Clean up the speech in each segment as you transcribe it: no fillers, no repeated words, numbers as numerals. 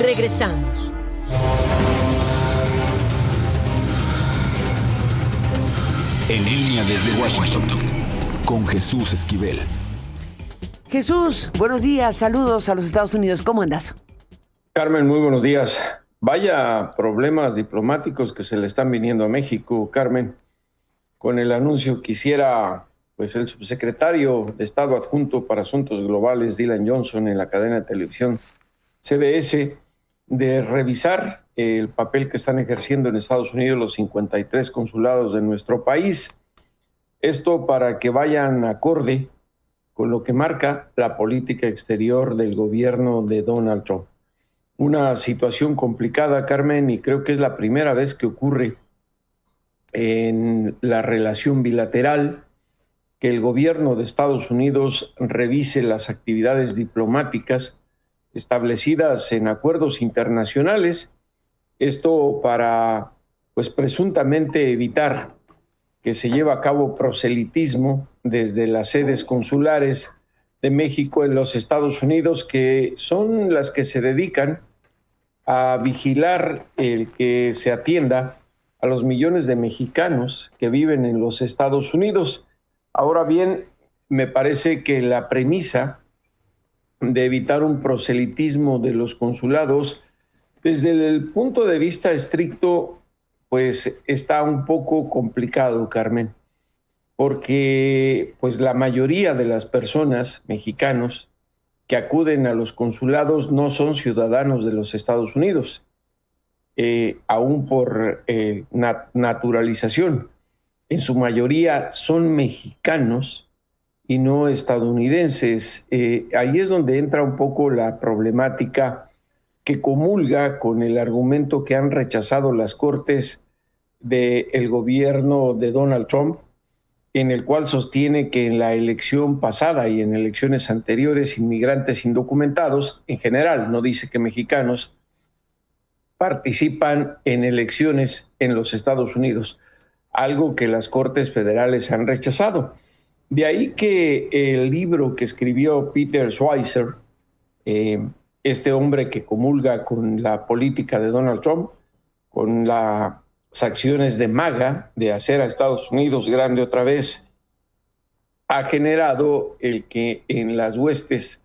Regresamos. En línea desde Washington, con Jesús Esquivel. Jesús, buenos días, saludos a los Estados Unidos, ¿cómo andas? Carmen, muy buenos días. Vaya problemas diplomáticos que se le están viniendo a México, Carmen. Con el anuncio que hiciera el subsecretario de Estado adjunto para Asuntos Globales, Dylan Johnson, en la cadena de televisión CBS, de revisar el papel que están ejerciendo en Estados Unidos los 53 consulados de nuestro país. Esto para que vayan acorde con lo que marca la política exterior del gobierno de Donald Trump. Una situación complicada, Carmen, y creo que es la primera vez que ocurre en la relación bilateral que el gobierno de Estados Unidos revise las actividades diplomáticas establecidas en acuerdos internacionales. Esto para, presuntamente evitar que se lleve a cabo proselitismo desde las sedes consulares de México en los Estados Unidos, que son las que se dedican a vigilar el que se atienda a los millones de mexicanos que viven en los Estados Unidos. Ahora bien, me parece que la premisa de evitar un proselitismo de los consulados, desde el punto de vista estricto, está un poco complicado, Carmen, porque la mayoría de las personas mexicanos que acuden a los consulados no son ciudadanos de los Estados Unidos, aún por naturalización. En su mayoría son mexicanos y no estadounidenses. Ahí es donde entra un poco la problemática que comulga con el argumento que han rechazado las cortes del gobierno de Donald Trump, en el cual sostiene que en la elección pasada y en elecciones anteriores, inmigrantes indocumentados, en general, no dice que mexicanos, participan en elecciones en los Estados Unidos, algo que las Cortes Federales han rechazado. De ahí que el libro que escribió Peter Schweizer, este hombre que comulga con la política de Donald Trump, con las acciones de MAGA, de hacer a Estados Unidos grande otra vez, ha generado el que en las huestes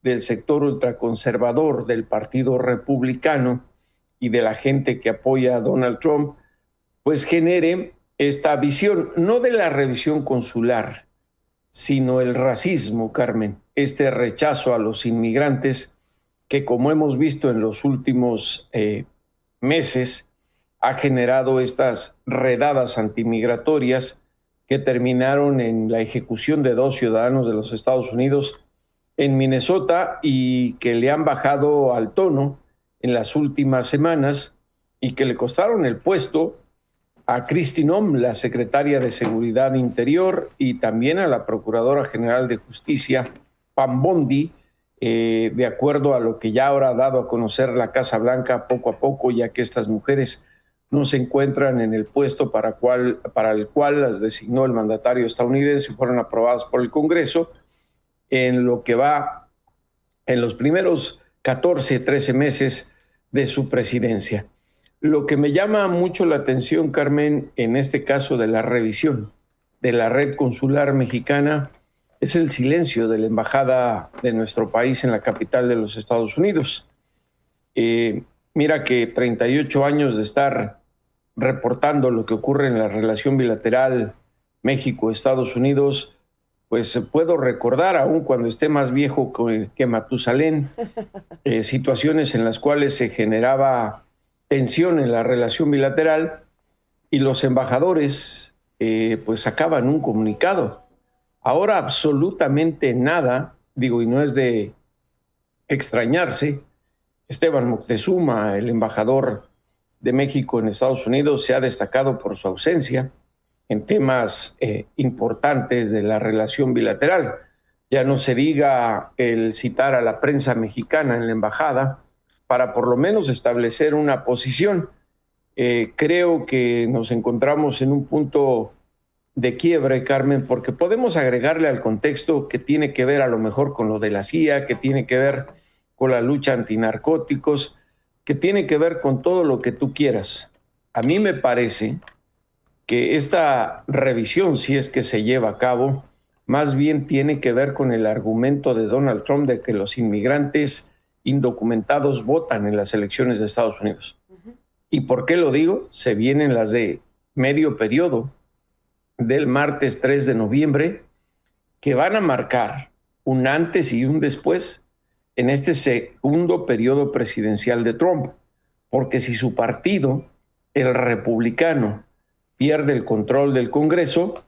del sector ultraconservador del Partido Republicano y de la gente que apoya a Donald Trump, genere esta visión, no de la revisión consular, sino el racismo, Carmen, este rechazo a los inmigrantes que, como hemos visto en los últimos meses, ha generado estas redadas antimigratorias que terminaron en la ejecución de 2 ciudadanos de los Estados Unidos en Minnesota y que le han bajado al tono en las últimas semanas y que le costaron el puesto a Kristi Noem, la secretaria de Seguridad Interior, y también a la Procuradora General de Justicia, Pam Bondi, de acuerdo a lo que ya ahora ha dado a conocer la Casa Blanca poco a poco, ya que estas mujeres no se encuentran en el puesto para el cual las designó el mandatario estadounidense y fueron aprobadas por el Congreso en lo que va en los primeros 14, 13 meses de su presidencia. Lo que me llama mucho la atención, Carmen, en este caso de la revisión de la red consular mexicana, es el silencio de la embajada de nuestro país en la capital de los Estados Unidos. Mira que 38 años de estar reportando lo que ocurre en la relación bilateral México-Estados Unidos, puedo recordar, aún cuando esté más viejo que Matusalén, situaciones en las cuales se generaba tensión en la relación bilateral y los embajadores sacaban un comunicado. Ahora absolutamente nada, y no es de extrañarse. Esteban Moctezuma, el embajador de México en Estados Unidos, se ha destacado por su ausencia en temas importantes de la relación bilateral. Ya no se diga el citar a la prensa mexicana en la embajada para por lo menos establecer una posición. Creo que nos encontramos en un punto de quiebre, Carmen, porque podemos agregarle al contexto que tiene que ver a lo mejor con lo de la CIA, que tiene que ver con la lucha antinarcóticos, que tiene que ver con todo lo que tú quieras. A mí me parece que esta revisión, si es que se lleva a cabo, más bien tiene que ver con el argumento de Donald Trump de que los inmigrantes indocumentados votan en las elecciones de Estados Unidos. ¿Y por qué lo digo? Se vienen las de medio periodo del martes 3 de noviembre que van a marcar un antes y un después en este segundo periodo presidencial de Trump, porque si su partido, el republicano, pierde el control del Congreso,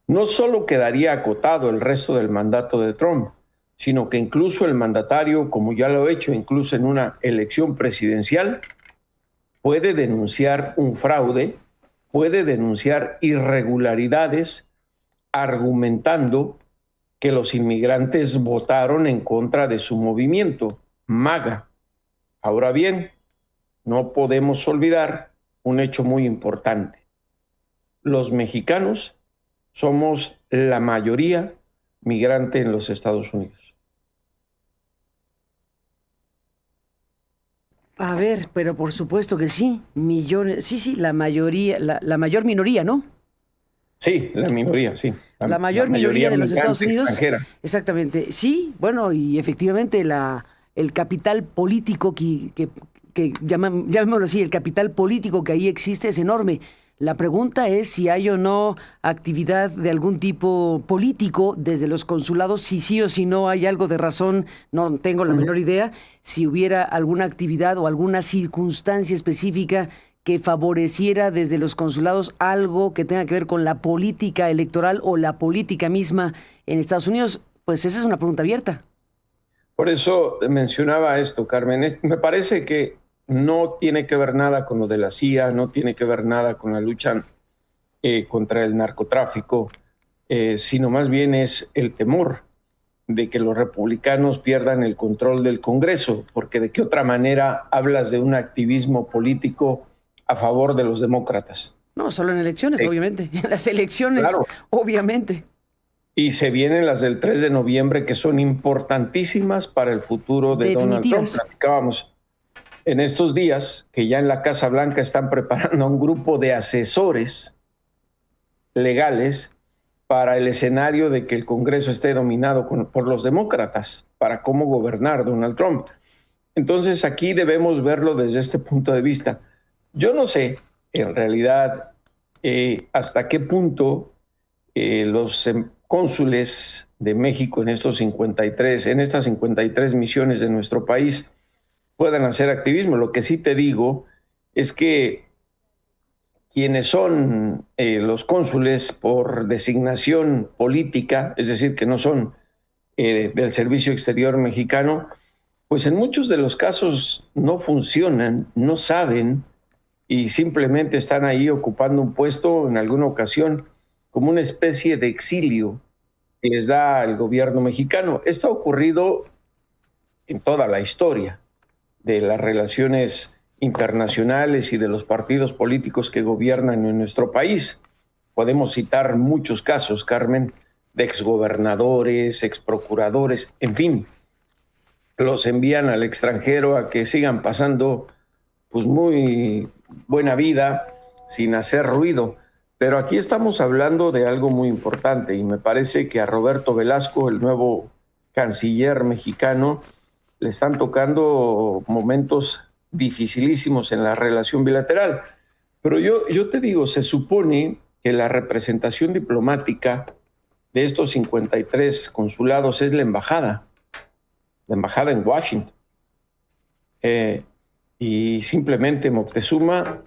no solo quedaría acotado el resto del mandato de Trump, sino que incluso el mandatario, como ya lo ha hecho incluso en una elección presidencial, puede denunciar un fraude, puede denunciar irregularidades, argumentando que los inmigrantes votaron en contra de su movimiento, MAGA. Ahora bien, no podemos olvidar un hecho muy importante. Los mexicanos somos la mayoría migrante en los Estados Unidos. A ver, pero por supuesto que sí, millones, sí, la mayoría, la mayor minoría, ¿no? Sí, la minoría, sí. La mayor minoría de los Estados Unidos. Extranjera. Exactamente, sí, bueno, y efectivamente el capital político que llamémoslo así, el capital político que ahí existe es enorme. La pregunta es si hay o no actividad de algún tipo político desde los consulados, si sí o si no hay algo de razón, no tengo la menor idea, si hubiera alguna actividad o alguna circunstancia específica que favoreciera desde los consulados algo que tenga que ver con la política electoral o la política misma en Estados Unidos. Pues esa es una pregunta abierta. Por eso mencionaba esto, Carmen. Me parece que no tiene que ver nada con lo de la CIA, no tiene que ver nada con la lucha contra el narcotráfico, sino más bien es el temor de que los republicanos pierdan el control del Congreso, porque de qué otra manera hablas de un activismo político a favor de los demócratas. No, solo en elecciones, obviamente. En las elecciones, claro. Obviamente. Y se vienen las del 3 de noviembre, que son importantísimas para el futuro de Donald Trump. Platicábamos en estos días que ya en la Casa Blanca están preparando a un grupo de asesores legales para el escenario de que el Congreso esté dominado por los demócratas, para cómo gobernar Donald Trump. Entonces aquí debemos verlo desde este punto de vista. Yo no sé, en realidad, hasta qué punto los cónsules de México en estas 53 misiones de nuestro país puedan hacer activismo. Lo que sí te digo es que quienes son los cónsules por designación política, es decir, que no son del Servicio Exterior mexicano, pues en muchos de los casos no funcionan, no saben y simplemente están ahí ocupando un puesto en alguna ocasión como una especie de exilio que les da el gobierno mexicano. Esto ha ocurrido en toda la historia de las relaciones internacionales y de los partidos políticos que gobiernan en nuestro país. Podemos citar muchos casos, Carmen, de exgobernadores, exprocuradores, en fin, los envían al extranjero a que sigan pasando pues muy buena vida sin hacer ruido. Pero aquí estamos hablando de algo muy importante y me parece que a Roberto Velasco, el nuevo canciller mexicano, le están tocando momentos dificilísimos en la relación bilateral. Pero yo te digo, se supone que la representación diplomática de estos 53 consulados es la embajada en Washington. Y simplemente Moctezuma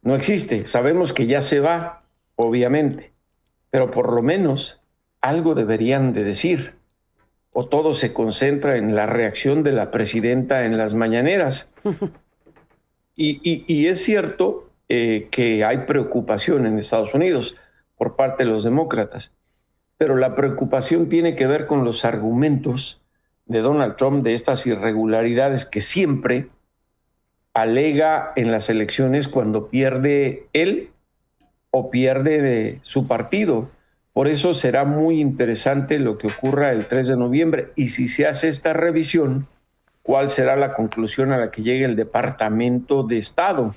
no existe. Sabemos que ya se va, obviamente, pero por lo menos algo deberían de decir. O todo se concentra en la reacción de la presidenta en las mañaneras. Y es cierto que hay preocupación en Estados Unidos por parte de los demócratas, pero la preocupación tiene que ver con los argumentos de Donald Trump de estas irregularidades que siempre alega en las elecciones cuando pierde él o pierde de su partido. Por eso será muy interesante lo que ocurra el 3 de noviembre. Y si se hace esta revisión, cuál será la conclusión a la que llegue el Departamento de Estado,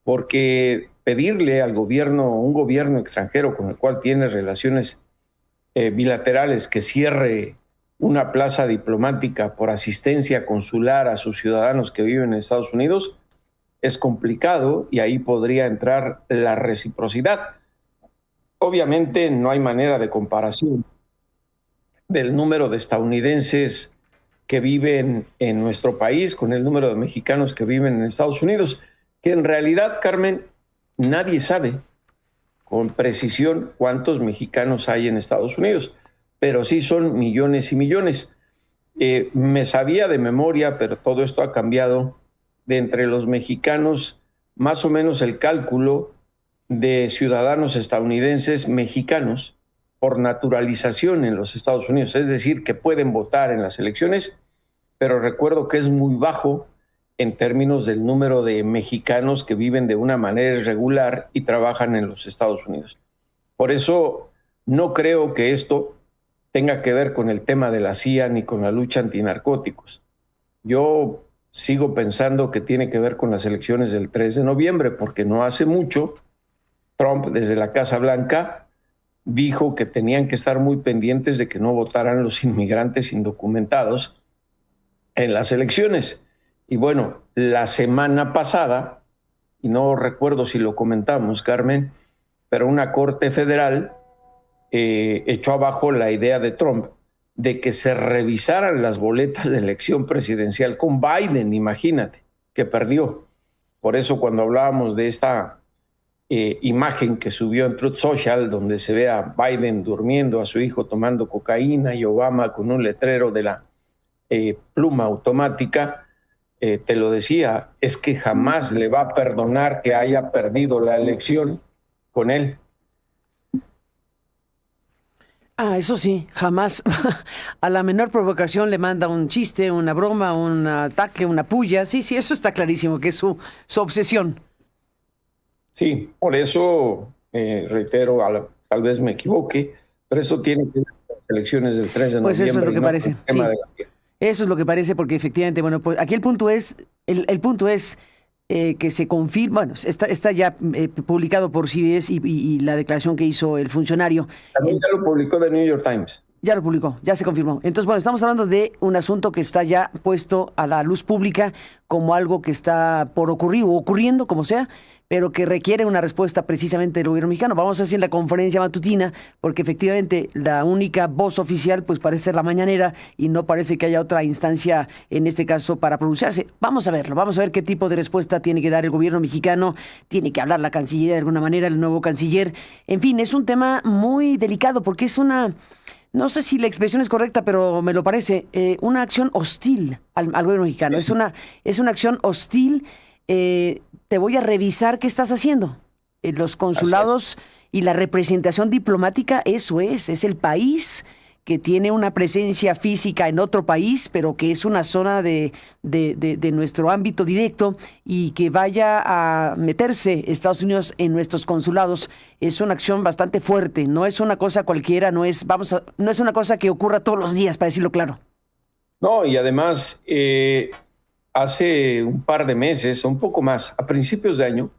porque pedirle al gobierno, un gobierno extranjero con el cual tiene relaciones bilaterales, que cierre una plaza diplomática por asistencia consular a sus ciudadanos que viven en Estados Unidos, es complicado y ahí podría entrar la reciprocidad. Obviamente no hay manera de comparación del número de estadounidenses que viven en nuestro país con el número de mexicanos que viven en Estados Unidos, que en realidad, Carmen, nadie sabe con precisión cuántos mexicanos hay en Estados Unidos, pero sí son millones y millones. Me sabía de memoria, pero todo esto ha cambiado, de entre los mexicanos, más o menos el cálculo de ciudadanos estadounidenses mexicanos por naturalización en los Estados Unidos, es decir, que pueden votar en las elecciones, pero recuerdo que es muy bajo en términos del número de mexicanos que viven de una manera irregular y trabajan en los Estados Unidos. Por eso no creo que esto tenga que ver con el tema de la CIA ni con la lucha antinarcóticos. Yo sigo pensando que tiene que ver con las elecciones del 3 de noviembre, porque no hace mucho Trump, desde la Casa Blanca, dijo que tenían que estar muy pendientes de que no votaran los inmigrantes indocumentados en las elecciones. Y bueno, la semana pasada, y no recuerdo si lo comentamos, Carmen, pero una corte federal echó abajo la idea de Trump de que se revisaran las boletas de elección presidencial con Biden, imagínate, que perdió. Por eso cuando hablábamos de esta imagen que subió en Truth Social, donde se ve a Biden durmiendo, a su hijo tomando cocaína y Obama con un letrero de la pluma automática, te lo decía, es que jamás le va a perdonar que haya perdido la elección con él. Eso sí, jamás. A la menor provocación le manda un chiste, una broma, un ataque, una puya. Sí, eso está clarísimo, que es su obsesión. Sí, por eso, reitero, tal vez me equivoque, pero eso tiene que ver con las elecciones del 3 de Pues noviembre. eso es lo que parece. Sí. De eso es lo que parece, porque efectivamente, bueno, pues aquí el punto es, el punto es que se confirma, bueno, está ya publicado por CBS y la declaración que hizo el funcionario. También ya lo publicó The New York Times. Ya lo publicó, ya se confirmó. Entonces, bueno, estamos hablando de un asunto que está ya puesto a la luz pública como algo que está por ocurrir o ocurriendo, como sea, pero que requiere una respuesta precisamente del gobierno mexicano. Vamos a hacer la conferencia matutina, porque efectivamente la única voz oficial pues parece ser la mañanera y no parece que haya otra instancia en este caso para pronunciarse. Vamos a verlo, vamos a ver qué tipo de respuesta tiene que dar el gobierno mexicano, tiene que hablar la Cancillería de alguna manera, el nuevo canciller. En fin, es un tema muy delicado porque es una... No sé si la expresión es correcta, pero me lo parece, una acción hostil al gobierno mexicano. Sí. Es una acción hostil. Te voy a revisar qué estás haciendo. Los consulados y la representación diplomática, eso es el país que tiene una presencia física en otro país, pero que es una zona de nuestro ámbito directo, y que vaya a meterse Estados Unidos en nuestros consulados es una acción bastante fuerte. No es una cosa cualquiera, no es una cosa que ocurra todos los días, para decirlo claro. No, y además hace un par de meses, o un poco más, a principios de año,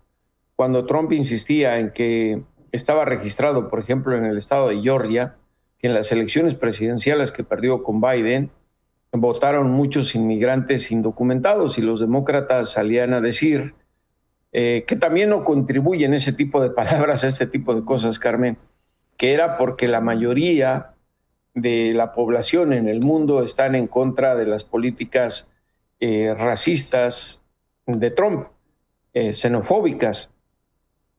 cuando Trump insistía en que estaba registrado, por ejemplo, en el estado de Georgia, que en las elecciones presidenciales que perdió con Biden, votaron muchos inmigrantes indocumentados, y los demócratas salían a decir que también no contribuyen ese tipo de palabras a este tipo de cosas, Carmen, que era porque la mayoría de la población en el mundo están en contra de las políticas racistas de Trump, xenofóbicas.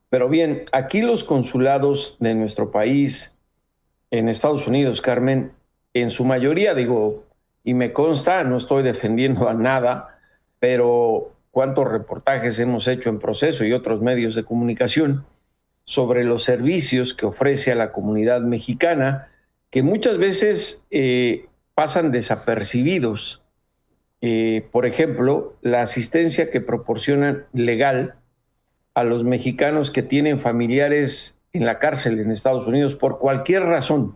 Pero bien, aquí los consulados de nuestro país en Estados Unidos, Carmen, en su mayoría, digo, y me consta, no estoy defendiendo a nada, pero cuántos reportajes hemos hecho en Proceso y otros medios de comunicación sobre los servicios que ofrece a la comunidad mexicana, que muchas veces pasan desapercibidos. Por ejemplo, la asistencia que proporcionan legal a los mexicanos que tienen familiares en la cárcel en Estados Unidos por cualquier razón,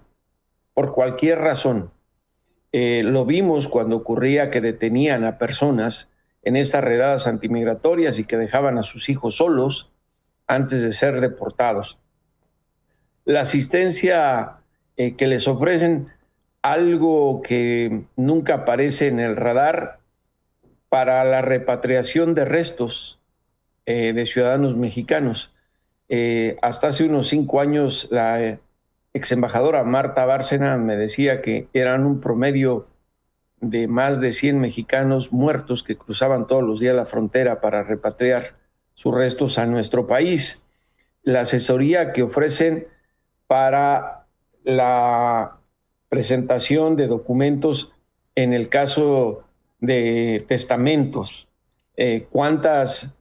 Lo vimos cuando ocurría que detenían a personas en estas redadas antimigratorias y que dejaban a sus hijos solos antes de ser deportados. La asistencia que les ofrecen, algo que nunca aparece en el radar, para la repatriación de restos de ciudadanos mexicanos. Hasta hace unos 5 años, la ex embajadora Marta Bárcena me decía que eran un promedio de más de 100 mexicanos muertos que cruzaban todos los días la frontera para repatriar sus restos a nuestro país. La asesoría que ofrecen para la presentación de documentos en el caso de testamentos, cuántas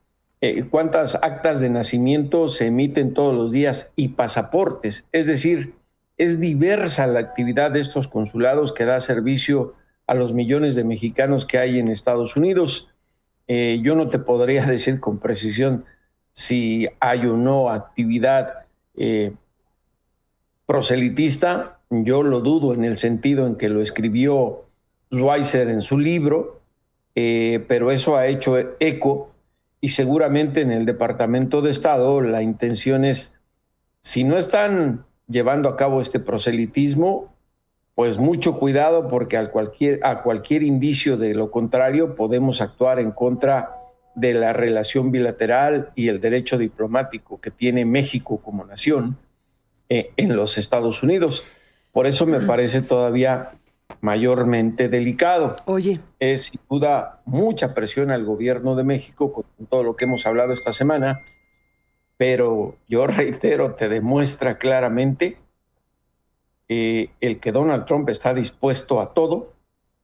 actas de nacimiento se emiten todos los días y pasaportes. Es decir, es diversa la actividad de estos consulados que da servicio a los millones de mexicanos que hay en Estados Unidos. Yo no te podría decir con precisión si hay o no actividad proselitista. Yo lo dudo en el sentido en que lo escribió Schweizer en su libro, pero eso ha hecho eco y seguramente en el Departamento de Estado la intención es, si no están llevando a cabo este proselitismo, pues mucho cuidado, porque a cualquier indicio de lo contrario podemos actuar en contra de la relación bilateral y el derecho diplomático que tiene México como nación en los Estados Unidos. Por eso me parece todavía mayormente delicado. Oye. Es sin duda mucha presión al gobierno de México con todo lo que hemos hablado esta semana, pero yo reitero, te demuestra claramente el que Donald Trump está dispuesto a todo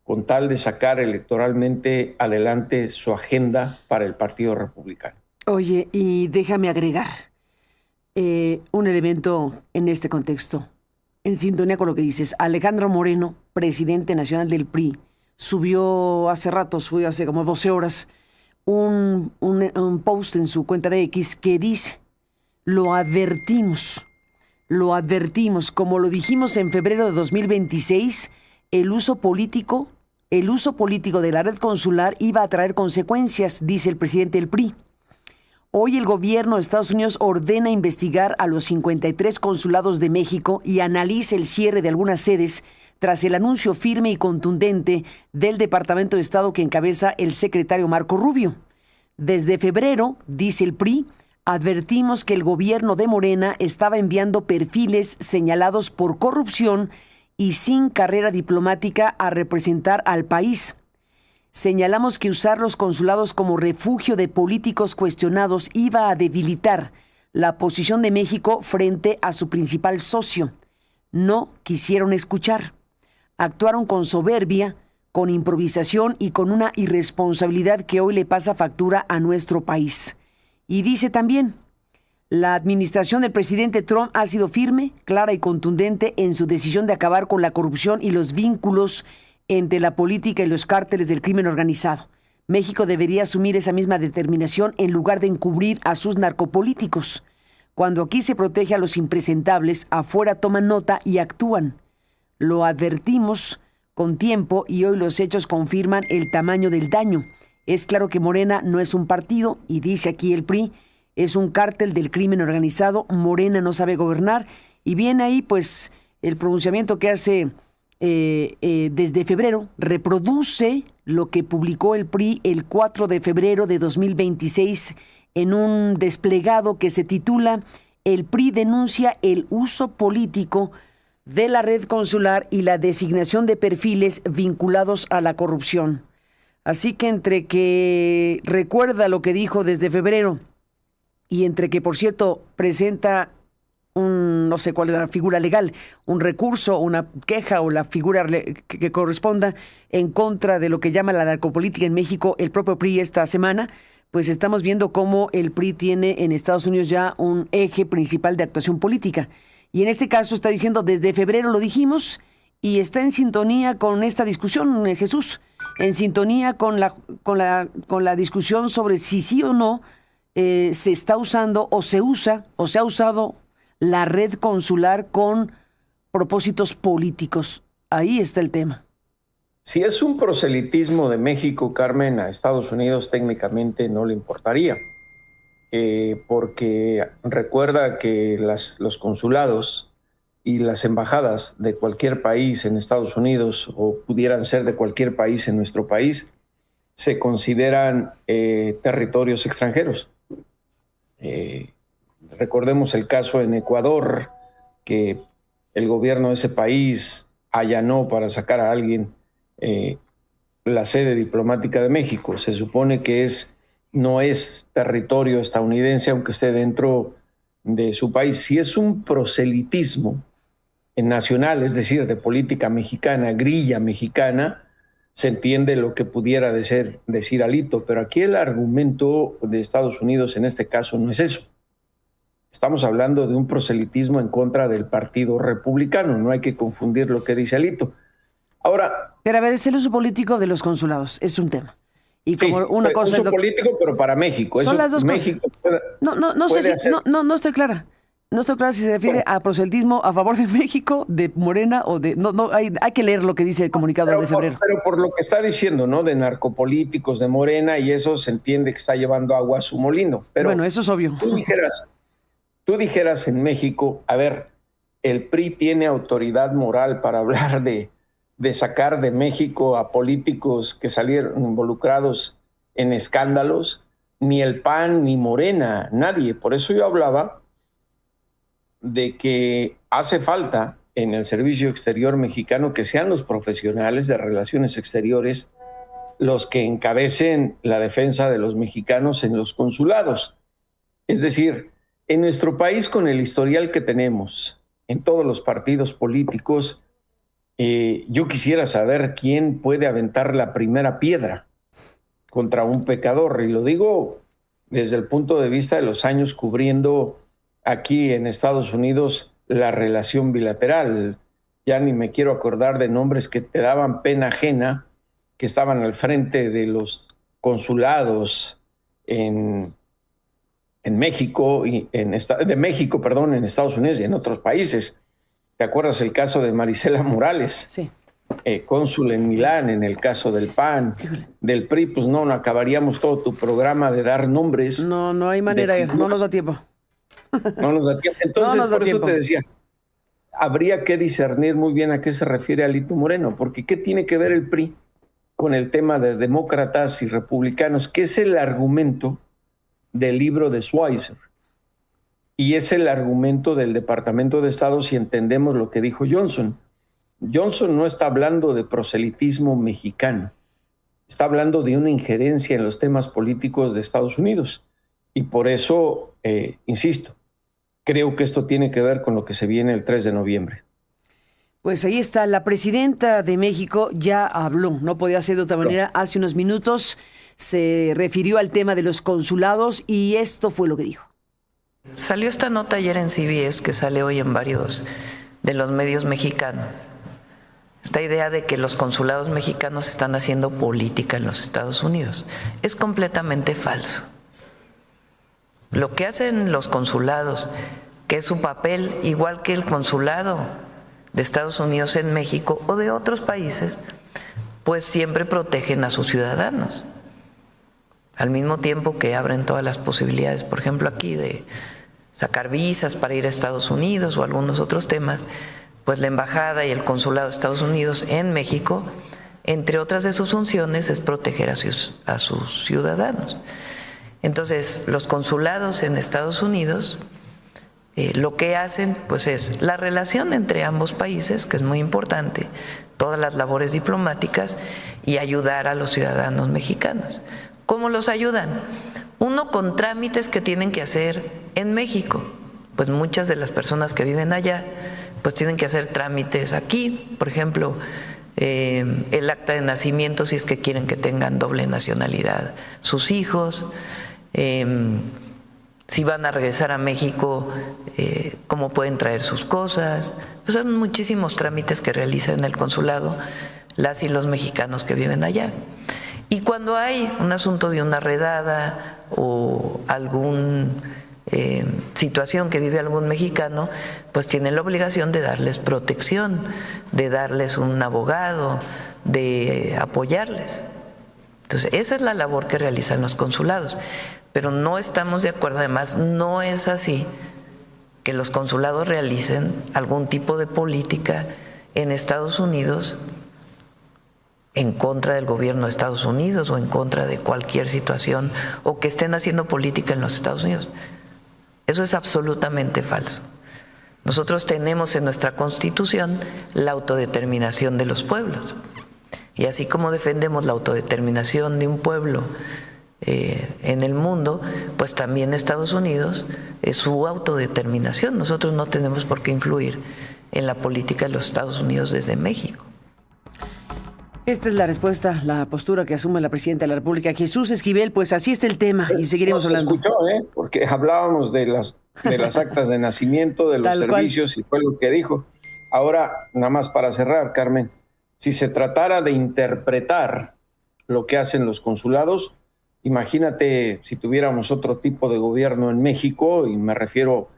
con tal de sacar electoralmente adelante su agenda para el Partido Republicano. Oye, y déjame agregar un elemento en este contexto. En sintonía con lo que dices, Alejandro Moreno, presidente nacional del PRI, subió hace como 12 horas, un post en su cuenta de X que dice: lo advertimos, como lo dijimos en febrero de 2026, el uso político de la red consular iba a traer consecuencias, dice el presidente del PRI. Hoy el gobierno de Estados Unidos ordena investigar a los 53 consulados de México y analiza el cierre de algunas sedes tras el anuncio firme y contundente del Departamento de Estado que encabeza el secretario Marco Rubio. Desde febrero, dice el PRI, advertimos que el gobierno de Morena estaba enviando perfiles señalados por corrupción y sin carrera diplomática a representar al país. Señalamos que usar los consulados como refugio de políticos cuestionados iba a debilitar la posición de México frente a su principal socio. No quisieron escuchar. Actuaron con soberbia, con improvisación y con una irresponsabilidad que hoy le pasa factura a nuestro país. Y dice también: la administración del presidente Trump ha sido firme, clara y contundente en su decisión de acabar con la corrupción y los vínculos entre la política y los cárteles del crimen organizado. México debería asumir esa misma determinación en lugar de encubrir a sus narcopolíticos. Cuando aquí se protege a los impresentables, afuera toman nota y actúan. Lo advertimos con tiempo y hoy los hechos confirman el tamaño del daño. Es claro que Morena no es un partido, y dice aquí el PRI, es un cártel del crimen organizado. Morena no sabe gobernar, y viene ahí pues el pronunciamiento que hace desde febrero, reproduce lo que publicó el PRI el 4 de febrero de 2026 en un desplegado que se titula El PRI denuncia el uso político de la red consular y la designación de perfiles vinculados a la corrupción. Así que entre que recuerda lo que dijo desde febrero y entre que, por cierto, presenta no sé cuál es la figura legal, un recurso, una queja o la figura que corresponda en contra de lo que llama la narcopolítica en México, el propio PRI esta semana, pues estamos viendo cómo el PRI tiene en Estados Unidos ya un eje principal de actuación política. Y en este caso está diciendo, desde febrero lo dijimos, y está en sintonía con esta discusión, Jesús, en sintonía con la discusión sobre si sí o no se está usando o se usa o se ha usado la red consular con propósitos políticos. Ahí está el tema. Si es un proselitismo de México, Carmen, a Estados Unidos técnicamente no le importaría, porque recuerda que los consulados y las embajadas de cualquier país en Estados Unidos, o pudieran ser de cualquier país en nuestro país, se consideran territorios extranjeros. Recordemos el caso en Ecuador, que el gobierno de ese país allanó para sacar a alguien la sede diplomática de México. Se supone que no es territorio estadounidense, aunque esté dentro de su país. Si es un proselitismo nacional, es decir, de política mexicana, grilla mexicana, se entiende lo que pudiera decir Alito, pero aquí el argumento de Estados Unidos en este caso no es eso. Estamos hablando de un proselitismo en contra del Partido Republicano, no hay que confundir lo que dice Alito. Ahora... Pero a ver, el uso político de los consulados es un tema. Y como sí, una cosa uso político, pero para México. Son eso, las dos México cosas. No sé si, no estoy clara. No estoy clara si se refiere a proselitismo a favor de México, de Morena o de... hay que leer lo que dice el comunicado de febrero. Pero por lo que está diciendo, ¿no? De narcopolíticos, de Morena, y eso se entiende que está llevando agua a su molino. Pero bueno, eso es obvio. Tú dijeras en México, a ver, el PRI tiene autoridad moral para hablar de sacar de México a políticos que salieron involucrados en escándalos, ni el PAN, ni Morena, nadie. Por eso yo hablaba de que hace falta en el servicio exterior mexicano que sean los profesionales de relaciones exteriores los que encabecen la defensa de los mexicanos en los consulados. Es decir, en nuestro país, con el historial que tenemos en todos los partidos políticos, yo quisiera saber quién puede aventar la primera piedra contra un pecador. Y lo digo desde el punto de vista de los años cubriendo aquí en Estados Unidos la relación bilateral. Ya ni me quiero acordar de nombres que te daban pena ajena, que estaban al frente de los consulados en México, en Estados Unidos y en otros países. ¿Te acuerdas el caso de Marisela Morales? Sí. Cónsul en Milán, en el caso del PAN, del PRI, pues no acabaríamos todo tu programa de dar nombres. No hay manera, no nos da tiempo. No nos da tiempo. Entonces, por eso te decía, habría que discernir muy bien a qué se refiere Alito Moreno, porque ¿qué tiene que ver el PRI con el tema de demócratas y republicanos? ¿Qué es el argumento del libro de Schweizer? Y es el argumento del Departamento de Estado si entendemos lo que dijo Johnson. Johnson no está hablando de proselitismo mexicano, está hablando de una injerencia en los temas políticos de Estados Unidos. Y por eso, insisto, creo que esto tiene que ver con lo que se viene el 3 de noviembre. Pues ahí está, la presidenta de México ya habló, no podía ser de otra manera, hace unos minutos se refirió al tema de los consulados y esto fue lo que dijo. Salió esta nota ayer en CBS, que sale hoy en varios de los medios mexicanos. Esta idea de que los consulados mexicanos están haciendo política en los Estados Unidos es completamente falso. Lo que hacen los consulados, que es su papel igual que el consulado de Estados Unidos en México o de otros países, pues siempre protegen a sus ciudadanos. Al mismo tiempo que abren todas las posibilidades, por ejemplo aquí, de sacar visas para ir a Estados Unidos o algunos otros temas, pues la embajada y el consulado de Estados Unidos en México, entre otras de sus funciones, es proteger a sus ciudadanos. Entonces, los consulados en Estados Unidos lo que hacen pues es la relación entre ambos países, que es muy importante, todas las labores diplomáticas y ayudar a los ciudadanos mexicanos. ¿Cómo los ayudan? Uno, con trámites que tienen que hacer en México. Pues muchas de las personas que viven allá pues tienen que hacer trámites aquí, por ejemplo, el acta de nacimiento si es que quieren que tengan doble nacionalidad sus hijos, si van a regresar a México, cómo pueden traer sus cosas. Pues son muchísimos trámites que realizan en el consulado las y los mexicanos que viven allá. Y cuando hay un asunto de una redada o algún situación que vive algún mexicano, pues tienen la obligación de darles protección, de darles un abogado, de apoyarles. Entonces, esa es la labor que realizan los consulados. Pero no estamos de acuerdo, además, no es así que los consulados realicen algún tipo de política en Estados Unidos en contra del gobierno de Estados Unidos o en contra de cualquier situación, o que estén haciendo política en los Estados Unidos. Eso es absolutamente falso. Nosotros tenemos en nuestra Constitución la autodeterminación de los pueblos. Y así como defendemos la autodeterminación de un pueblo en el mundo, pues también Estados Unidos es su autodeterminación. Nosotros no tenemos por qué influir en la política de los Estados Unidos desde México. Esta es la respuesta, la postura que asume la presidenta de la República. Jesús Esquivel, pues así está el tema y seguiremos hablando. Escuchó, porque hablábamos de las actas de nacimiento, de los Tal servicios, y fue lo que dijo. Ahora, nada más para cerrar, Carmen, si se tratara de interpretar lo que hacen los consulados, imagínate si tuviéramos otro tipo de gobierno en México, y me refiero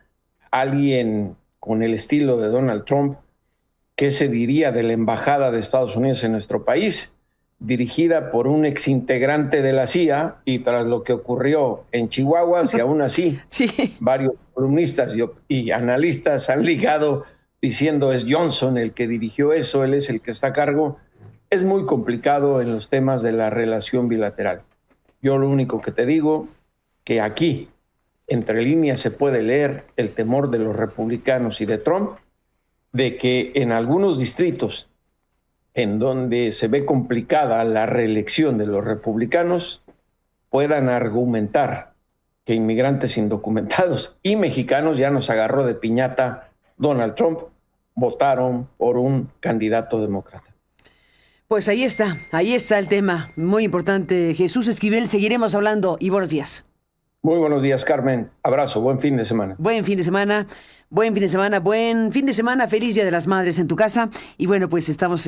a alguien con el estilo de Donald Trump. ¿Qué se diría de la embajada de Estados Unidos en nuestro país, dirigida por un exintegrante de la CIA, y tras lo que ocurrió en Chihuahua, si aún así Sí. varios columnistas y analistas han ligado diciendo es Johnson el que dirigió eso, él es el que está a cargo? Es muy complicado en los temas de la relación bilateral. Yo lo único que te digo, que aquí, entre líneas, se puede leer el temor de los republicanos y de Trump de que en algunos distritos en donde se ve complicada la reelección de los republicanos puedan argumentar que inmigrantes indocumentados y mexicanos, ya nos agarró de piñata Donald Trump, votaron por un candidato demócrata. Pues ahí está el tema, muy importante. Jesús Esquivel, seguiremos hablando y buenos días. Muy buenos días, Carmen. Abrazo, buen fin de semana. Buen fin de semana, feliz Día de las Madres en tu casa. Y bueno, pues estamos